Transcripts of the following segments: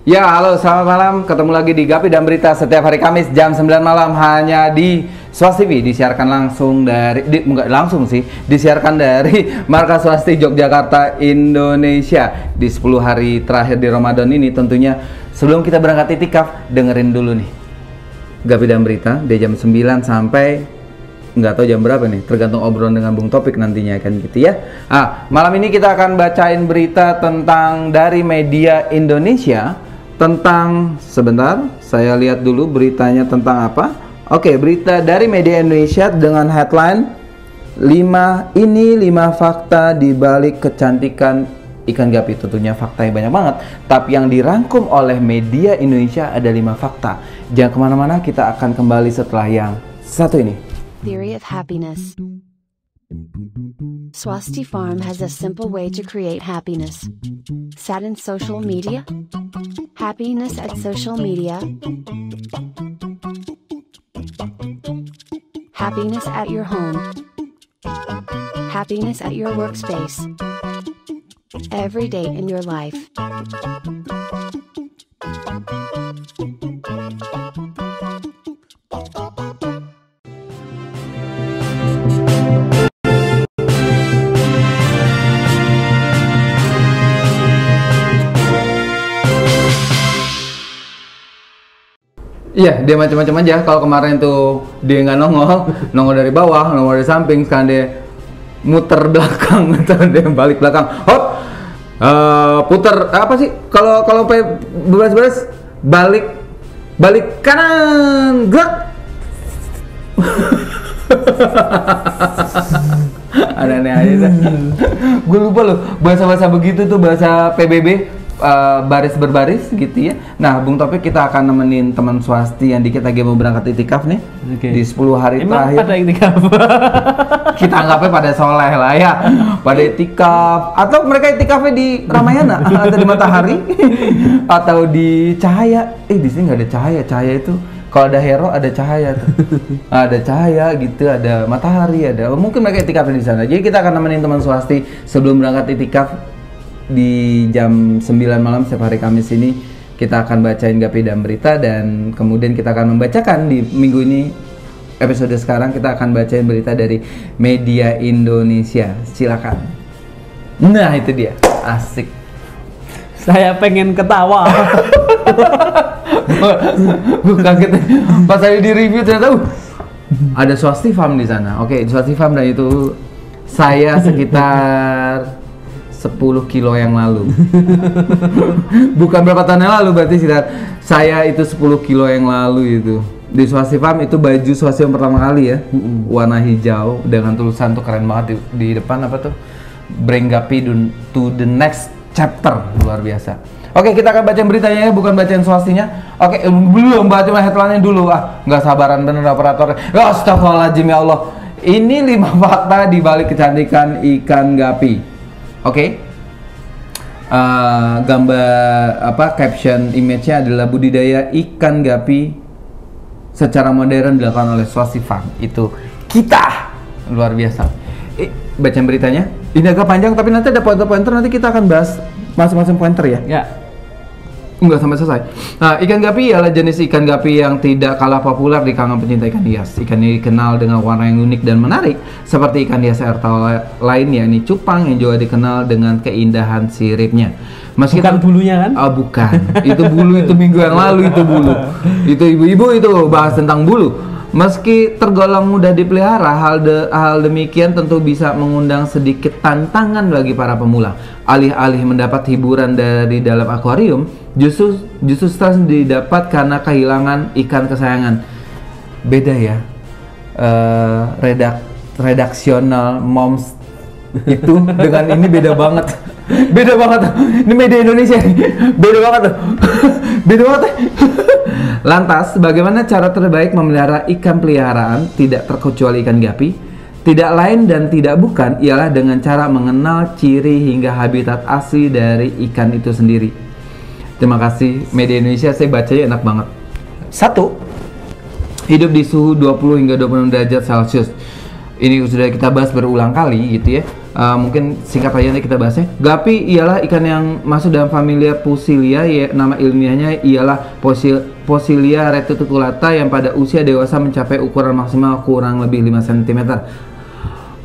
Ya, halo, selamat malam. Ketemu lagi di Gapi dan Berita setiap hari Kamis jam 9 malam hanya di Swasti TV. Disiarkan langsung dari enggak langsung sih, disiarkan dari Markas Swasti Yogyakarta, Indonesia. Di 10 hari terakhir di Ramadan ini tentunya sebelum kita berangkat itikaf, dengerin dulu nih Gapi dan Berita di jam 9 sampai nggak tahu jam berapa nih, tergantung obrolan dengan Bung Topik nantinya kan gitu ya. Malam ini kita akan bacain berita tentang dari media Indonesia tentang, sebentar saya lihat dulu beritanya tentang apa. Oke, berita dari media Indonesia dengan headline 5 fakta di balik kecantikan ikan gapi. Tentunya faktanya banyak banget, tapi yang dirangkum oleh media Indonesia ada 5 fakta. Jangan kemana-mana, kita akan kembali setelah yang satu ini. Theory of happiness. Swasti Farm has a simple way to create happiness. Sad in social media? Happiness at social media? Happiness at your home? Happiness at your workspace? Every day in your life. Iya, dia macam-macam aja. Kalau kemarin tuh dia nggak nongol dari bawah, nongol dari samping, sekarang dia muter belakang, atau dia balik belakang, hop, puter apa sih? Kalau beres-beres balik kanan, gerak. Aneh-aneh aja. Gue lupa loh, bahasa begitu tuh bahasa PBB. Baris berbaris gitu ya. Nah, Bung Topik kita akan nemenin teman swasti yang dikit lagi mau berangkat itikaf nih. Di 10 hari Emang terakhir. Pada itikaf. Kita anggapnya pada soleh lah ya. Pada itikaf. Atau mereka itikafnya di Ramayana atau di Matahari atau di Cahaya. Di sini nggak ada cahaya. Cahaya itu kalau ada hero ada cahaya tuh. Ada cahaya gitu, ada matahari, ada. Mungkin mereka itikafnya di sana. Jadi kita akan nemenin teman swasti sebelum berangkat itikaf. Di jam 9 malam setiap hari Kamis ini kita akan bacain Gapi dan Berita, dan kemudian kita akan membacakan di minggu ini episode sekarang kita akan bacain berita dari media Indonesia. Silakan. Nah, itu dia. Asik. Saya pengen ketawa. Gue kaget pas saya di review ternyata ada Swasti Farm di sana. Oke, Swasti Farm, dan itu saya sekitar 10 kilo yang lalu. Bukan berapa tahun yang lalu, berarti sekitar saya itu 10 kilo yang lalu itu. Di Swasti Farm itu baju swasti yang pertama kali ya. Warna hijau dengan tulisan tuh keren banget di depan apa tuh? Bring Gapi to the next chapter. Luar biasa. Oke, kita akan baca beritanya ya, bukan bacain swastinya. Oke, belum baca headline-nya dulu. Nggak sabaran bener operator. Astagfirullahaladzim ya Allah. Ini 5 fakta di balik kecantikan ikan gapi. Oke, gambar caption image-nya adalah budidaya ikan gapi secara modern dilakukan oleh Swasti Farm. Itu kita luar biasa. Baca beritanya. Ini agak panjang tapi nanti ada pointer-pointer, nanti kita akan bahas masing-masing pointer ya. Ya. Enggak sampai selesai. Nah, ikan gapi adalah jenis ikan gapi yang tidak kalah populer di kalangan pencinta ikan hias. Ikan ini dikenal dengan warna yang unik dan menarik, seperti ikan hias air tawar lainnya, ini cupang yang juga dikenal dengan keindahan siripnya. Bukan bulunya kan? Bukan. Itu bulu, itu minggu yang lalu itu bulu. Itu ibu-ibu itu bahas tentang bulu. Meski tergolong mudah dipelihara, hal demikian tentu bisa mengundang sedikit tantangan bagi para pemula. Alih-alih mendapat hiburan dari dalam akuarium, justru stres didapat karena kehilangan ikan kesayangan. Beda ya, redaksional moms itu dengan ini beda banget. Beda banget. Ini media Indonesia nih. Beda banget tuh. Beda banget. Lantas, bagaimana cara terbaik memelihara ikan peliharaan tidak terkecuali ikan gapi? Tidak lain dan tidak bukan ialah dengan cara mengenal ciri hingga habitat asli dari ikan itu sendiri. Terima kasih media Indonesia, saya bacanya enak banget. 1. Hidup di suhu 20 hingga 26 derajat Celcius. Ini sudah kita bahas berulang kali gitu ya. Mungkin singkat aja nanti kita bahasnya. Gapi ialah ikan yang masuk dalam familia Pussylia, nama ilmiahnya ialah Pussylia reticulata yang pada usia dewasa mencapai ukuran maksimal kurang lebih 5 cm.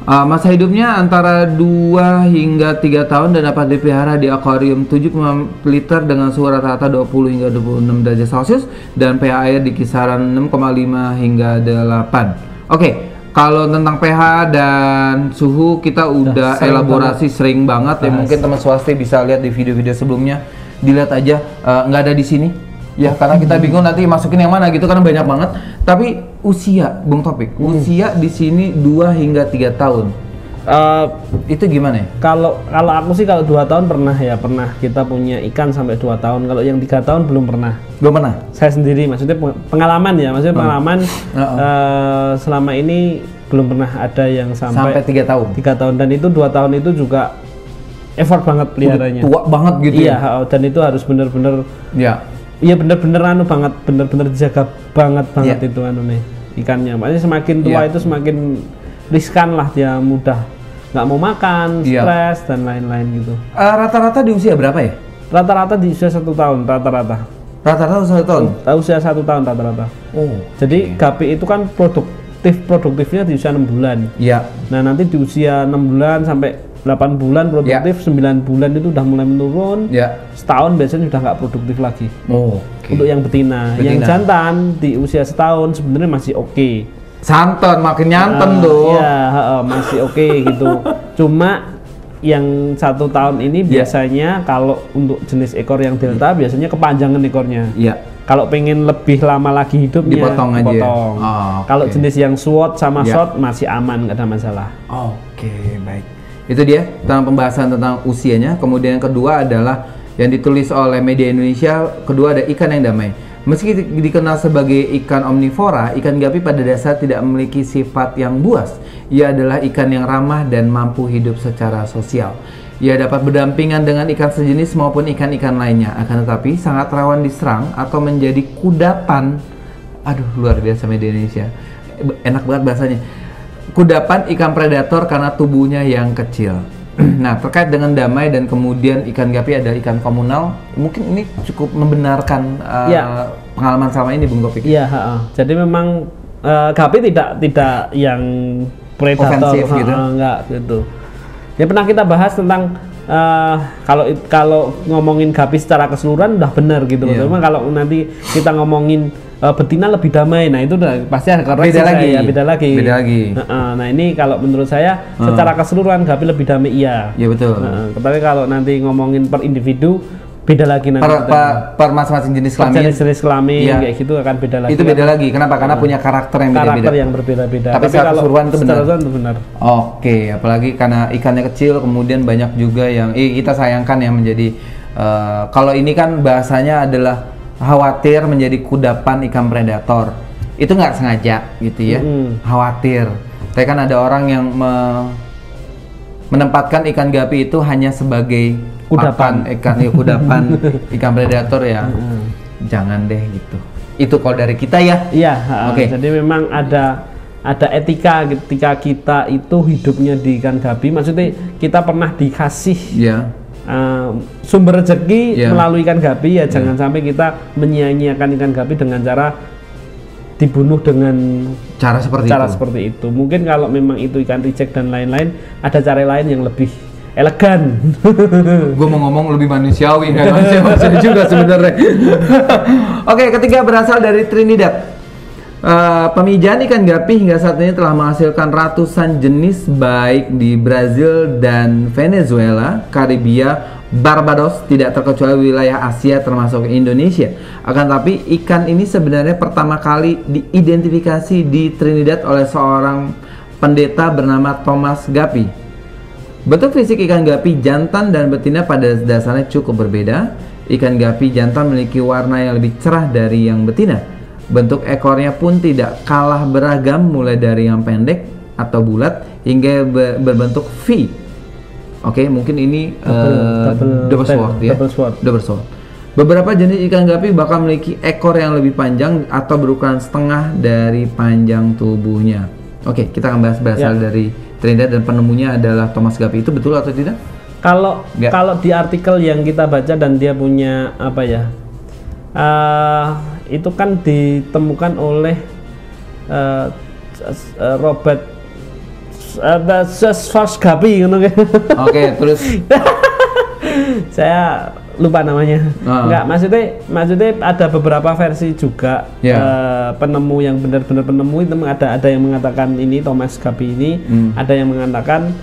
Masa hidupnya antara 2 hingga 3 tahun dan dapat dipelihara di akuarium 75 liter dengan suhu rata-rata 20 hingga 26 derajat Celcius dan pH air di kisaran 6,5 hingga 8. Oke. Kalau tentang pH dan suhu kita udah elaborasi sering banget ya, mungkin teman swasti bisa lihat di video-video sebelumnya, dilihat aja, nggak ada di sini ya karena kita bingung nanti masukin yang mana gitu karena banyak banget. Tapi usia, Bung Topik, usia di sini 2 hingga 3 tahun. Itu gimana ya? Kalau aku sih kalau 2 tahun pernah kita punya ikan sampai 2 tahun. Kalau yang 3 tahun belum pernah. Belum pernah? Saya sendiri, maksudnya pengalaman ya, pengalaman selama ini belum pernah ada yang sampai 3 tahun. 3 tahun dan itu 2 tahun itu juga effort banget peliharanya. Tua banget gitu ya. Iya, dan itu harus bener-bener Iya bener-bener banget, bener-bener dijaga banget itu nih ikannya. Makanya semakin tua itu semakin riskan lah, dia mudah nggak mau makan, stres dan lain-lain gitu. Rata-rata di usia berapa ya? Rata-rata di usia 1 tahun rata-rata. Rata-rata usia 1 tahun? Usia 1 tahun rata-rata. Jadi gapi itu kan produktifnya di usia 6 bulan. Iya. Nah nanti di usia 6 bulan sampai 8 bulan produktif, 9 bulan itu udah mulai menurun. Setahun biasanya sudah nggak produktif lagi. Untuk yang betina. Yang jantan di usia setahun sebenarnya masih oke. Santan, makin nyanten tuh. Iya, masih oke gitu. Cuma yang 1 tahun ini biasanya kalau untuk jenis ekor yang delta biasanya kepanjangan ekornya. Iya. Kalau pengen lebih lama lagi hidupnya dipotong aja. Kalau jenis yang SWOT sama short masih aman, nggak ada masalah. Oke, baik. Itu dia tentang pembahasan tentang usianya. Kemudian yang kedua adalah yang ditulis oleh media Indonesia. Kedua ada ikan yang damai. Meski dikenal sebagai ikan omnivora, ikan gapi pada dasar tidak memiliki sifat yang buas. Ia adalah ikan yang ramah dan mampu hidup secara sosial. Ia dapat berdampingan dengan ikan sejenis maupun ikan-ikan lainnya, akan tetapi sangat rawan diserang atau menjadi kudapan. Aduh, luar biasa media Indonesia. Enak banget bahasanya. Kudapan ikan predator karena tubuhnya yang kecil. Nah, terkait dengan damai dan kemudian ikan gapi adalah ikan komunal, mungkin ini cukup membenarkan pengalaman selama ini, Bung Topik. Iya, jadi memang gapi tidak yang predator, ofensif gitu. Enggak gitu. Ya pernah kita bahas tentang kalau ngomongin gapi secara keseluruhan udah benar gitu. Cuma kalau nanti kita ngomongin betina lebih damai, nah itu udah pasti ada koreksi beda lagi. Nah ini kalau menurut saya secara keseluruhan gapi lebih damai iya. Iya betul. Tapi kalau nanti ngomongin per individu beda lagi nanti. Per masing-masing jenis kelamin. Jenis kelamin kayak gitu akan beda lagi. Itu beda lagi. Kenapa? Karena punya karakter yang beda-beda. Karakter yang berbeda-beda. Tapi secara keseluruhan itu benar. Itu benar. Oke, apalagi karena ikannya kecil, kemudian banyak juga yang kita sayangkan yang menjadi kalau ini kan bahasanya adalah khawatir menjadi kudapan ikan predator. Itu nggak sengaja gitu ya. Khawatir. Tapi kan ada orang yang menempatkan ikan gapi itu hanya sebagai kudapan kudapan ikan predator ya. Jangan deh gitu. Itu kalau dari kita ya. Iya, jadi memang ada etika ketika kita itu hidupnya di ikan gapi. Maksudnya kita pernah dikasih sumber rezeki melalui ikan gapi ya, jangan sampai kita menyia-nyiakan ikan gapi dengan cara dibunuh dengan cara seperti itu. Mungkin kalau memang itu ikan reject dan lain-lain, ada cara lain yang lebih elegan. Gue mau ngomong lebih manusiawi, nggak manusiawi juga sebenarnya. Oke, ketiga berasal dari Trinidad. Pemijahan ikan gapi hingga saat ini telah menghasilkan ratusan jenis baik di Brazil dan Venezuela, Karibia, Barbados, tidak terkecuali wilayah Asia termasuk Indonesia. Akan tapi ikan ini sebenarnya pertama kali diidentifikasi di Trinidad oleh seorang pendeta bernama Thomas Gapi. Bentuk fisik ikan gapi jantan dan betina pada dasarnya cukup berbeda. Ikan gapi jantan memiliki warna yang lebih cerah dari yang betina. Bentuk ekornya pun tidak kalah beragam, mulai dari yang pendek atau bulat hingga berbentuk V. Oke, mungkin ini double sword. Beberapa jenis ikan gapi bahkan memiliki ekor yang lebih panjang atau berukuran setengah dari panjang tubuhnya. Oke, kita akan bahas berasal dari Trinidad dan penemunya adalah Thomas Guppy, itu betul atau tidak? Kalau di artikel yang kita baca dan dia punya apa ya, itu kan ditemukan oleh Robert First Guppy, Oke, terus saya lupa namanya. Enggak, maksudnya ada beberapa versi juga. Penemu yang benar-benar penemu itu ada yang mengatakan ini Thomas Guppy ini, ada yang mengatakan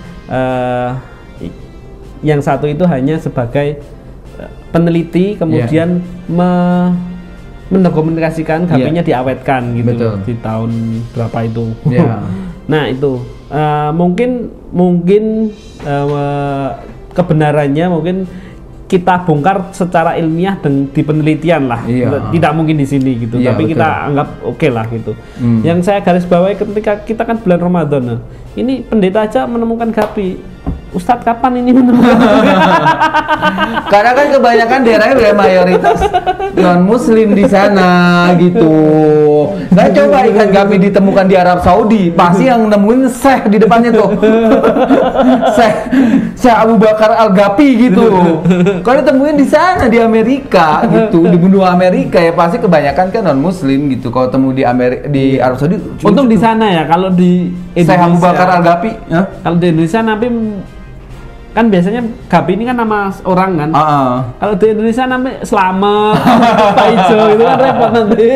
yang satu itu hanya sebagai peneliti, kemudian mendokumentasikan Guppy-nya diawetkan gitu. Betul. Di tahun berapa itu. Nah itu mungkin kebenarannya mungkin kita bongkar secara ilmiah dan di penelitian lah, tidak mungkin di sini gitu, tapi betul. Kita anggap oke lah gitu. Yang saya garis bawahi ketika kita kan bulan Ramadan, ini pendeta aja menemukan Guppy. Ustadz kapan ini menemukan? Karena kan kebanyakan daerahnya mayoritas non Muslim di sana gitu. Saya coba ikan Guppy ditemukan di Arab Saudi, pasti yang nemuin Syekh di depannya tuh. Syekh Abu Bakar Al Guppy gitu. Kalau ditemuin di sana di Amerika gitu, di benua Amerika ya pasti kebanyakan kan non Muslim gitu. Kalau temu di di Arab Saudi, untung di sana ya. Kalau di Indonesia, Syekh Abu Bakar Al Guppy, kalau di Indonesia nanti kan biasanya Guppy ini kan nama orang kan. Kalau di Indonesia namanya Slamet, Pak Ijo itu kan repot nanti.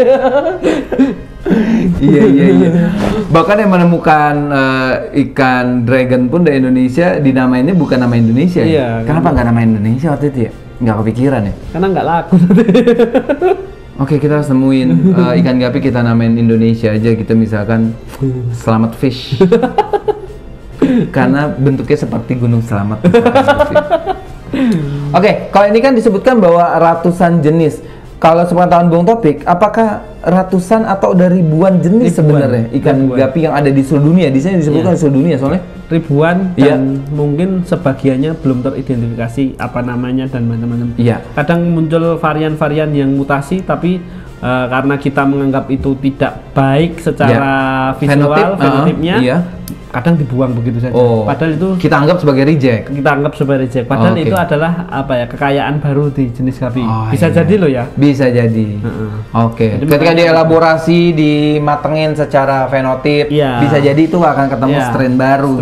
Iya. Bahkan yang menemukan ikan dragon pun dari Indonesia dinamainnya bukan nama Indonesia. Iya, Kenapa nggak nama Indonesia waktu itu ya? Nggak kepikiran ya? Karena nggak laku. Oke, kita harus nemuin ikan Guppy, kita namain Indonesia aja, kita misalkan Selamat Fish. Karena bentuknya seperti Gunung Selamat. Oke, kalau ini kan disebutkan bahwa ratusan jenis. Kalau sepengetahuan Bung Topik, apakah ratusan atau ada ribuan jenis sebenarnya ikan Guppy yang ada di seluruh dunia? Di sini disebutkan di seluruh dunia soalnya. Ribuan dan mungkin sebagiannya belum teridentifikasi apa namanya dan macam-macam. Kadang muncul varian-varian yang mutasi, tapi karena kita menganggap itu tidak baik secara visual, fenotipnya, kadang dibuang begitu saja. Padahal itu kita anggap sebagai reject. Padahal itu adalah apa ya, kekayaan baru di jenis Guppy. Bisa jadi loh ya. Bisa jadi. Ketika dielaborasi, dimatengin secara fenotip, bisa jadi itu akan ketemu strain baru.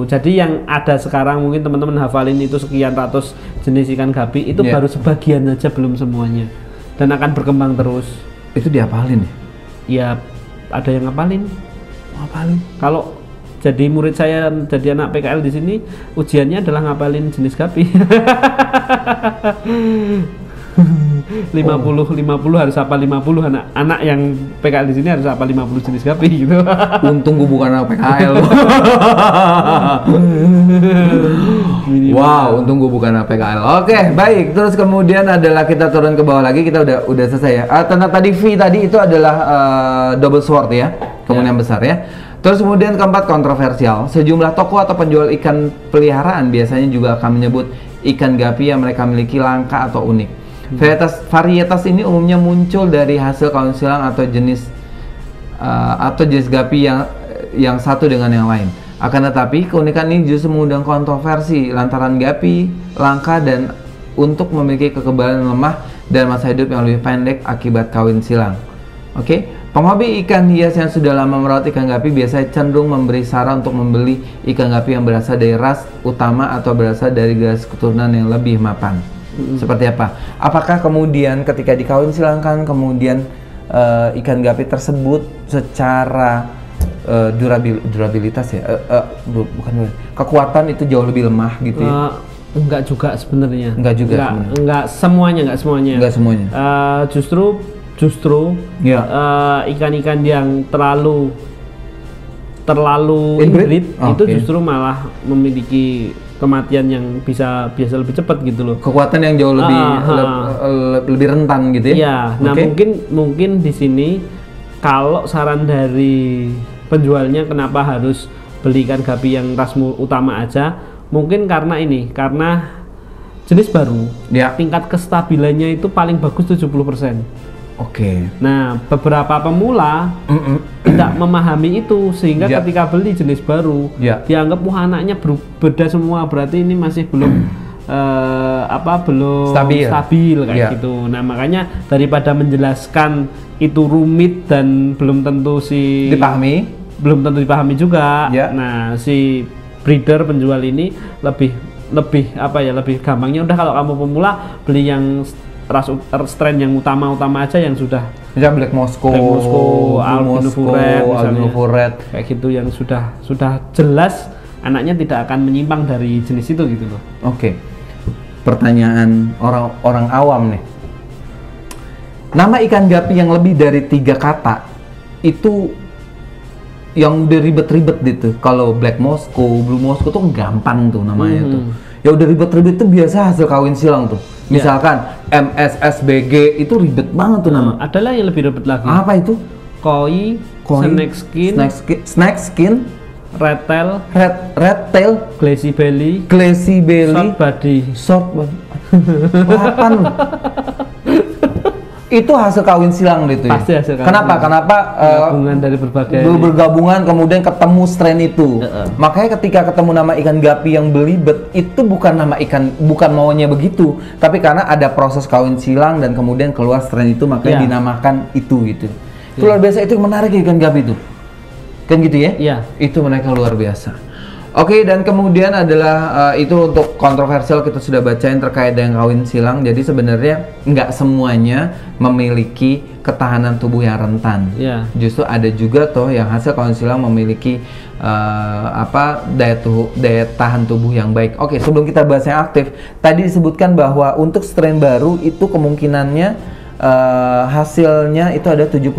Jadi yang ada sekarang mungkin teman-teman hafalin itu sekian ratus jenis ikan Guppy itu baru sebagian saja, belum semuanya. Dan akan berkembang terus. Itu dihafalin ya? Ya, ada yang ngapalin. Kalau jadi murid saya, jadi anak PKL di sini, ujiannya adalah ngapalin jenis Guppy. 50 harus hafal 50 anak yang PKL di sini harus hafal 50 jenis Guppy gitu. Untung gue bukan anak PKL. Wow, untung gue bukan anak PKL. Oke, baik. Terus kemudian adalah kita turun ke bawah lagi, kita udah selesai ya. Tentang tadi V tadi itu adalah double sword ya, kemungkinan besar ya. Terus kemudian keempat, kontroversial. Sejumlah toko atau penjual ikan peliharaan biasanya juga akan menyebut ikan Guppy yang mereka miliki langka atau unik. Varietas ini umumnya muncul dari hasil kawin silang atau jenis Guppy yang satu dengan yang lain. Akan tetapi keunikan ini justru mengundang kontroversi lantaran Guppy langka dan untuk memiliki kekebalan lemah dan masa hidup yang lebih pendek akibat kawin silang. Penghobi ikan hias yang sudah lama merawat ikan Guppy biasanya cenderung memberi saran untuk membeli ikan Guppy yang berasal dari ras utama atau berasal dari garis keturunan yang lebih mapan. Seperti apa? Apakah kemudian ketika dikawin silangkan kemudian ikan Guppy tersebut secara durabilitas ya, kekuatan itu jauh lebih lemah gitu ya? Enggak juga sebenarnya. Enggak semuanya. Justru ikan-ikan yang terlalu inbreed itu justru malah memiliki kematian yang biasa lebih cepat gitu loh. Kekuatan yang jauh lebih rentan gitu ya. Nah mungkin di sini kalau saran dari penjualnya kenapa harus beli ikan Guppy yang ras utama aja, mungkin karena jenis baru, tingkat kestabilannya itu paling bagus 70%. Nah, beberapa pemula tidak memahami itu, sehingga ketika beli jenis baru dianggap wah anaknya beda semua, berarti ini masih belum belum stabil kayak gitu. Nah makanya daripada menjelaskan itu rumit dan belum tentu dipahami juga. Nah si breeder penjual ini lebih gampangnya udah kalau kamu pemula beli yang strain yang utama aja yang sudah Black Moscow, Albino Red kayak gitu yang sudah jelas anaknya tidak akan menyimpang dari jenis itu gitu loh. Oke. Pertanyaan orang awam nih. Nama ikan gapi yang lebih dari 3 kata itu yang udah ribet-ribet gitu. Kalau Black Moscow, Blue Moscow tuh gampang tuh namanya tuh. Ya udah ribet-ribet tuh biasa hasil kawin silang tuh. Misalkan MSSBG itu ribet banget tuh nama. Adalah yang lebih ribet lagi. Apa itu? Koi, snake skin, red tail, glassy belly, short body. Apaan? Itu hasil kawin silang gitu ya. Pasti hasil kawin. Kenapa? Gabungan dari bergabungan kemudian ketemu strain itu. Makanya ketika ketemu nama ikan gapi yang belibet itu bukan nama ikan, bukan maunya begitu, tapi karena ada proses kawin silang dan kemudian keluar strain itu, makanya dinamakan itu gitu. Itu luar biasa, itu menarik ikan gapi itu. Kan gitu ya? Iya. Itu mereka luar biasa. Oke, dan kemudian adalah itu untuk kontroversial kita sudah bacain terkait dengan kawin silang. Jadi sebenarnya nggak semuanya memiliki ketahanan tubuh yang rentan. Justru ada juga toh yang hasil kawin silang memiliki daya tahan tubuh yang baik. Oke, sebelum kita bahas yang aktif, tadi disebutkan bahwa untuk strain baru itu kemungkinannya hasilnya itu ada 70%.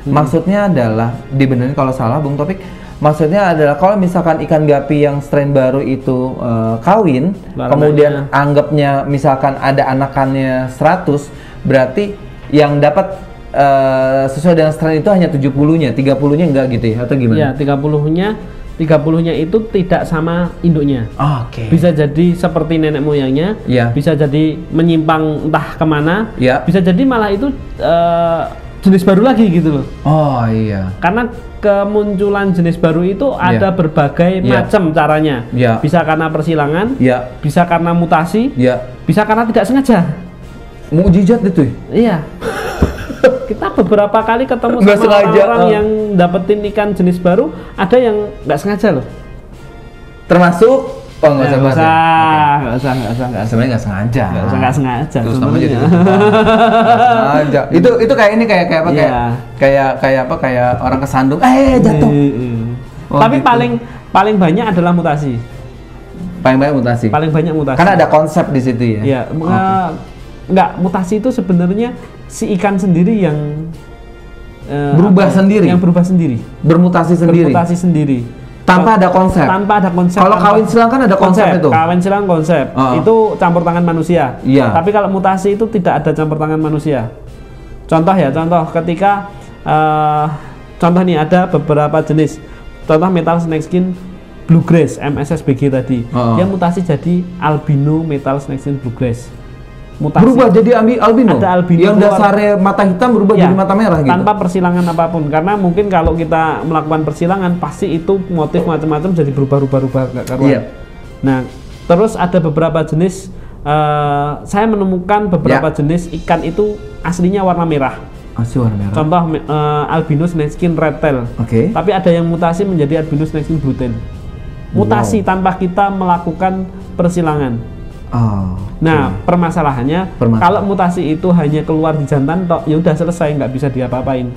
Maksudnya adalah, dibenerin kalau salah Bung Topik, maksudnya adalah kalau misalkan ikan gapi yang strain baru itu kawin, kemudian anggapnya misalkan ada anakannya 100, berarti yang dapat sesuai dengan strain itu hanya 70-nya, 30-nya enggak gitu ya, atau gimana? Iya, 30-nya itu tidak sama induknya. Bisa jadi seperti nenek moyangnya, bisa jadi menyimpang entah kemana, bisa jadi malah itu jenis baru lagi gitu loh. Karena kemunculan jenis baru itu ada berbagai macam caranya. Bisa karena persilangan, bisa karena mutasi, bisa karena tidak sengaja. Mukjizat itu. Iya. Kita beberapa kali ketemu sama orang yang dapetin ikan jenis baru, ada yang nggak sengaja loh. Termasuk nggak usah. Sebenarnya nggak sengaja. Nggak sengaja. Terus namanya jadi sengaja. Itu kayak ini kayak apa? Kayak orang kesandung, jatuh. Tapi gitu. paling banyak adalah mutasi. Paling banyak mutasi. Karena ada konsep di situ ya. Iya. Nggak, mutasi itu sebenarnya si ikan sendiri yang berubah sendiri. Yang berubah sendiri. Bermutasi sendiri. Tanpa ada konsep. Kalau kawin silang kan ada konsep itu. Kawin silang konsep. Itu campur tangan manusia. Tapi kalau mutasi itu tidak ada campur tangan manusia. Contoh ketika contoh nih ada beberapa jenis. Contoh metal snakeskin bluegrass MSSBG tadi. Dia mutasi jadi albino metal snakeskin bluegrass. Berubah jadi albino? Ada albino yang dasarnya mata hitam berubah jadi mata merah gitu? Tanpa persilangan apapun, karena mungkin kalau kita melakukan persilangan pasti itu motif macam-macam jadi berubah-ubah gak karuan. Nah, terus ada beberapa jenis, saya menemukan beberapa jenis ikan itu aslinya warna merah. Contoh albino snakeskin red tail. Tapi ada yang mutasi menjadi albino snakeskin blue tail. Mutasi tanpa kita melakukan persilangan. Permasalahannya kalau mutasi itu hanya keluar di jantan tok, ya udah selesai, nggak bisa diapa-apain.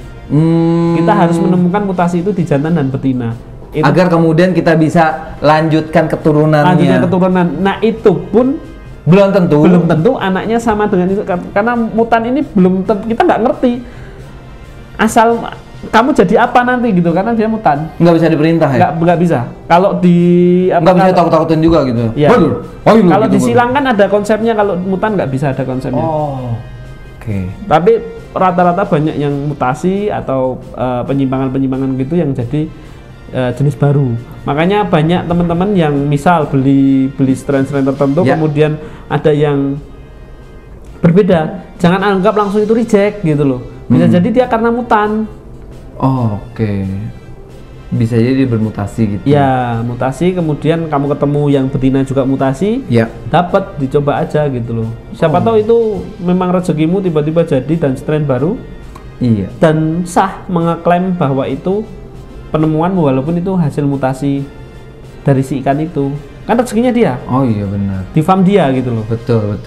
Kita harus menemukan mutasi itu di jantan dan betina. Agar kemudian kita bisa lanjutkan keturunannya. Nah itu pun belum tentu anaknya sama dengan itu, karena mutan ini belum tentu, kita nggak ngerti asal kamu jadi apa nanti gitu, karena dia mutan. Nggak bisa diperintah ya? Nggak bisa. Kalau nggak bisa takut-takutin juga gitu. Ya. Kalau gitu, disilang kan ada konsepnya, kalau mutan nggak bisa ada konsepnya. Tapi rata-rata banyak yang mutasi atau penyimpangan-penyimpangan gitu yang jadi jenis baru. Makanya banyak teman-teman yang misal beli strain-strain tertentu, kemudian ada yang berbeda. Jangan anggap langsung itu reject gitu loh. Bisa jadi dia karena mutan. Oke. Bisa jadi bermutasi gitu. Ya, mutasi, kemudian kamu ketemu yang betina juga mutasi, ya. Dapat, dicoba aja gitu loh. Siapa tahu itu memang rezekimu tiba-tiba jadi dan strain baru. Iya. Dan sah mengeklaim bahwa itu penemuanmu walaupun itu hasil mutasi dari si ikan itu. Kan rezekinya dia. Oh iya benar. Di farm dia gitu loh. Betul.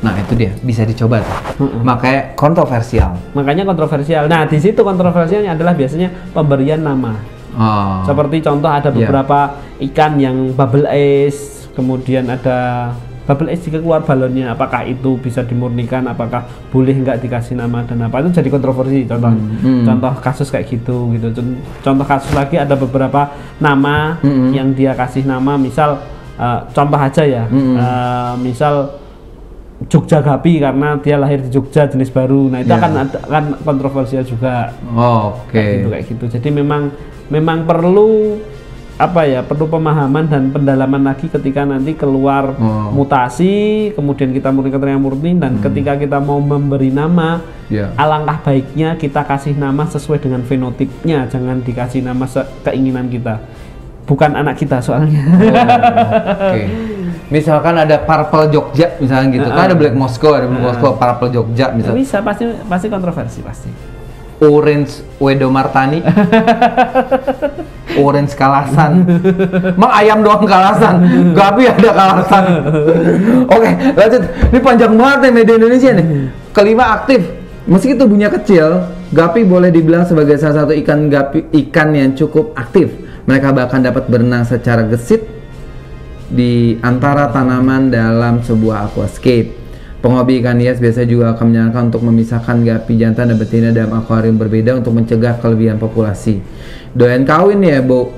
Nah itu dia, bisa dicoba tuh. Makanya kontroversial. Nah di situ kontroversialnya adalah biasanya pemberian nama. Seperti contoh ada beberapa ikan yang bubble ice, kemudian ada bubble ice jika keluar balonnya, apakah itu bisa dimurnikan, apakah boleh nggak dikasih nama dan apa, itu jadi kontroversi. Contoh kasus kayak gitu. Contoh kasus lagi ada beberapa nama yang dia kasih nama, misal contoh aja ya, misal Jogja Gapi karena dia lahir di Jogja jenis baru. Nah itu akan kontroversial juga. Kayak gitu. Jadi memang perlu perlu pemahaman dan pendalaman lagi ketika nanti keluar mutasi, kemudian kita murnikan yang murni, dan ketika kita mau memberi nama, alangkah baiknya kita kasih nama sesuai dengan fenotipnya, jangan dikasih nama keinginan kita, bukan anak kita soalnya. Misalkan ada Purple Jogja misalnya gitu, kan ada Black Moscow, Purple Jogja misalnya. Bisa, pasti kontroversi pasti. Orange Wedo Martani, Orange Kalasan, emang ayam doang Kalasan, Gapi ada Kalasan. Oke, lanjut. Ini panjang banget nih media Indonesia nih. Kelima, aktif. Meski tubuhnya kecil, Gapi boleh dibilang sebagai salah satu ikan yang cukup aktif. Mereka bahkan dapat berenang secara gesit di antara tanaman dalam sebuah aquascape. Penghobi ikan hias biasa juga akan menyarankan untuk memisahkan gapi jantan dan betina dalam akuarium berbeda untuk mencegah kelebihan populasi. Doyan kawin ya, Bu.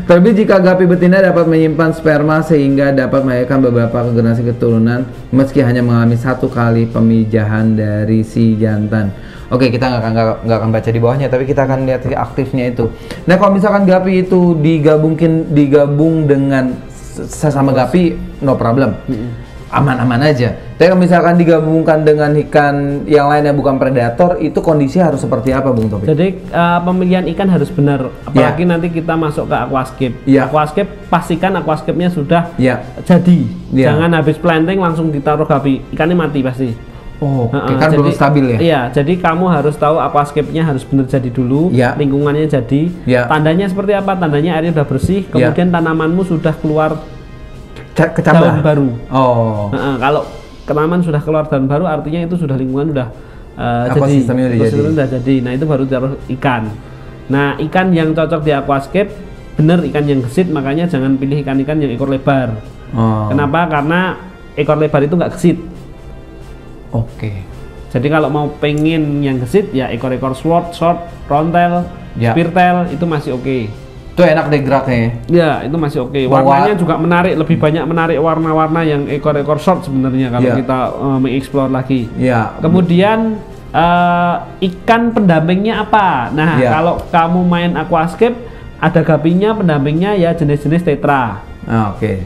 Terlebih jika gapi betina dapat menyimpan sperma sehingga dapat melahirkan beberapa generasi keturunan meski hanya mengalami satu kali pemijahan dari si jantan. Oke, kita nggak akan baca di bawahnya, tapi kita akan lihat aktifnya itu. Nah, kalau misalkan gapi itu digabung dengan sesama gapi, no problem. Aman-aman aja. Tapi kalau misalkan digabungkan dengan ikan yang lain yang bukan predator, itu kondisi harus seperti apa, Bung Topik? Jadi pemilihan ikan harus benar. Apalagi nanti kita masuk ke aquascape. Aquascape, pastikan aquascape-nya sudah jadi. Jangan habis planting langsung ditaruh gapi, ikannya mati pasti. Kan belum stabil ya? Iya, jadi kamu harus tahu aquascape-nya harus benar jadi dulu, lingkungannya jadi. Tandanya seperti apa? Tandanya airnya sudah bersih, kemudian tanamanmu sudah keluar daun baru. Kalau tanaman sudah keluar daun baru, artinya itu sudah lingkungan sudah jadi. Nah itu baru taruh ikan. Nah ikan yang cocok di aquascape, bener ikan yang gesit, makanya jangan pilih ikan-ikan yang ekor lebar. Kenapa? Karena ekor lebar itu nggak gesit. Jadi kalau mau pengen yang gesit, ya ekor-ekor short, rontel, speartail itu masih oke. Itu enak deh geraknya. Ya, itu masih oke. Warnanya juga menarik, lebih banyak menarik warna-warna yang ekor-ekor short sebenarnya kalau kita mengeksplor lagi. Kemudian ikan pendampingnya apa? Nah, kalau kamu main aquascape, ada gapinya, pendampingnya ya jenis-jenis tetra.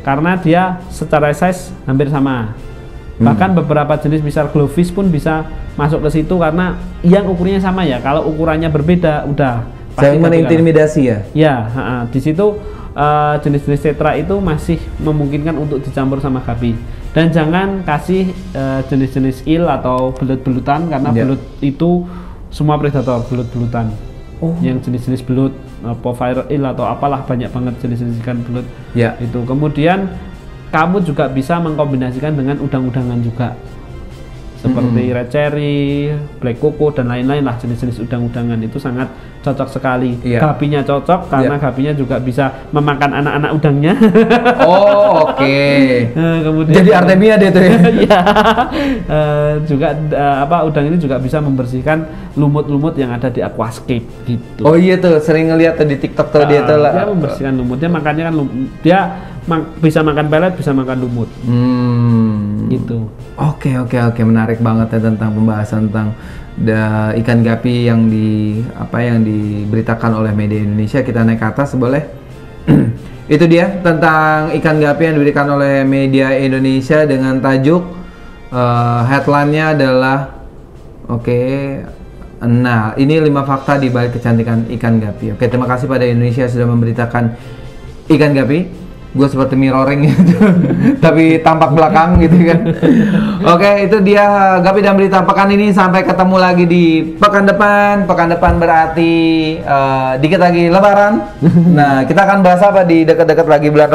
Karena dia secara size hampir sama. Bahkan beberapa jenis misal glowfish pun bisa masuk ke situ karena yang ukurannya sama ya. Kalau ukurannya berbeda, udah saya mengintimidasi ya? Ya, di situ jenis-jenis tetra itu masih memungkinkan untuk dicampur sama gapi. Dan jangan kasih jenis-jenis eel atau belut-belutan karena belut itu semua predator, belut-belutan. Yang jenis-jenis belut, Pofire eel atau apalah, banyak banget jenis-jenis ikan belut. Itu. Kemudian kamu juga bisa mengkombinasikan dengan udang-udangan juga. Seperti red cherry, black coco dan lain-lain lah, jenis-jenis udang-udangan itu sangat cocok sekali. Gapinya cocok karena gapinya juga bisa memakan anak-anak udangnya. Kemudian jadi Artemia deh tuh ya. Juga udang ini juga bisa membersihkan lumut-lumut yang ada di aquascape gitu. Tuh sering ngeliat tuh di TikTok tuh dia tuh dia membersihkan lumutnya, makanya kan dia bisa makan pelet, bisa makan lumut. Gitu. Oke, menarik banget ya tentang pembahasan tentang ikan gapi yang diberitakan oleh media Indonesia. Kita naik ke atas boleh? Itu dia tentang ikan gapi yang diberikan oleh media Indonesia dengan tajuk headline-nya adalah Nah, ini 5 fakta di balik kecantikan ikan gapi. Oke, terima kasih pada Indonesia sudah memberitakan ikan gapi. Gue seperti mirroring gitu, tapi tampak belakang gitu kan. Oke, itu dia Gapi dan Berita pekan ini. Sampai ketemu lagi di pekan depan. Pekan depan berarti dikit lagi Lebaran. Nah, kita akan bahas apa di dekat-dekat lagi bulan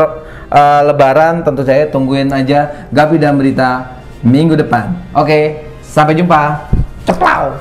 Lebaran? Tentu saja tungguin aja Gapi dan Berita minggu depan. Oke, sampai jumpa. Ceplau.